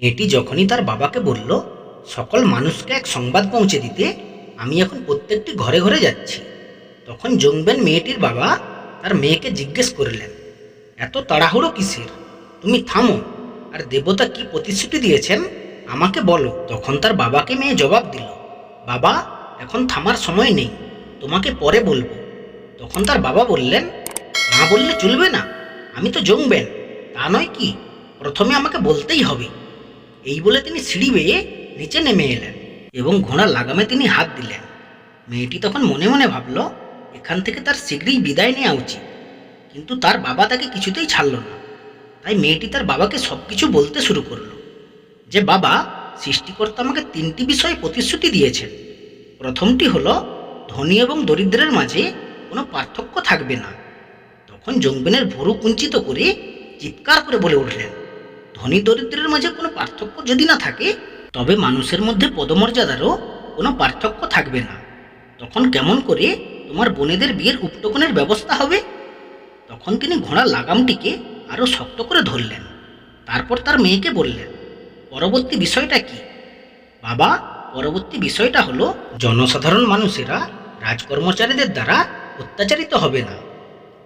মেয়েটি যখনই তার বাবাকে বলল, সকল মানুষকে এক সংবাদ পৌঁছে দিতে আমি এখন প্রত্যেকটি ঘরে ঘরে যাচ্ছি, তখন জংবেন মেয়েটির বাবা তার মেয়েকে জিজ্ঞেস করলেন, এত তাড়াহুড়ো কিসের? তুমি থামো, আর দেবতা কি প্রতিশ্রুতি দিয়েছেন আমাকে বলো। তখন তার বাবাকে মেয়ে জবাব দিল, বাবা, এখন থামার সময় নেই, তোমাকে পরে বলবো। তখন তার বাবা বললেন, না বললে চলবে না, আমি তো জংবেন, তা নয় কি, প্রথমে আমাকে বলতেই হবে। এই বলে তিনি সিঁড়ি বেয়ে নিচে নেমে এলেন এবং ঘোড়ার লাগামে তিনি হাত দিলেন। মেয়েটি তখন মনে মনে ভাবল, এখান থেকে তার শীঘ্রই বিদায় নেওয়া উচিত, কিন্তু তার বাবা তাকে কিছুতেই ছাড়ল না। তাই মেয়েটি তার বাবাকে সব কিছু বলতে শুরু করল, যে বাবা, সৃষ্টিকর্তা আমাকে তিনটি বিষয়ে প্রতিশ্রুতি দিয়েছেন। প্রথমটি হলো, ধনী এবং দরিদ্রের মাঝে কোনো পার্থক্য থাকবে না। তখন জংবেনের ভুরু কুঞ্চিত করে চিৎকার করে বলে উঠলেন, ধনী দরিদ্রের মাঝে কোনো পার্থক্য যদি না থাকে, তবে মানুষের মধ্যে পদমর্যাদারও কোনো পার্থক্য থাকবে না। তখন কেমন করে তোমার বোনেদের বিয়ের উপটকনের ব্যবস্থা হবে? তখন তিনি ঘোড়ার লাগামটিকে আরও শক্ত করে ধরলেন। তারপর তার মেয়েকে বললেন, পরবর্তী বিষয়টা কি? বাবা, পরবর্তী বিষয়টা হলো, জনসাধারণ মানুষেরা রাজকর্মচারীদের দ্বারা অত্যাচারিত হবে না।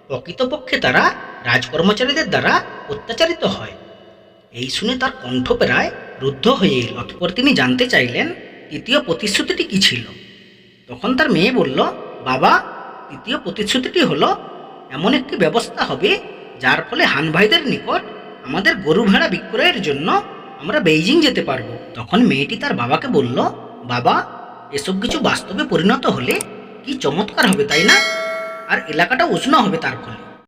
প্রকৃতপক্ষে তারা রাজকর্মচারীদের দ্বারা অত্যাচারিত হয়। এই শুনে তার কণ্ঠ প্রায় রুদ্ধ হয়ে এল। অতঃপর তিনি জানতে চাইলেন, তৃতীয় প্রতিশ্রুতিটি কী ছিল? তখন তার মেয়ে বলল, বাবা, তৃতীয় প্রতিশ্রুতিটি হলো, এমন একটি ব্যবস্থা হবে যার ফলে হান ভাইদের নিকট আমাদের গরু ভেড়া বিক্রয়ের জন্য আমরা বেইজিং যেতে পারবো। তখন মেয়েটি তার বাবাকে বলল, বাবা, এসব কিছু বাস্তবে পরিণত হলে কি চমৎকার হবে, তাই না? আর এলাকাটা উষ্ণ হবে তার ফলে।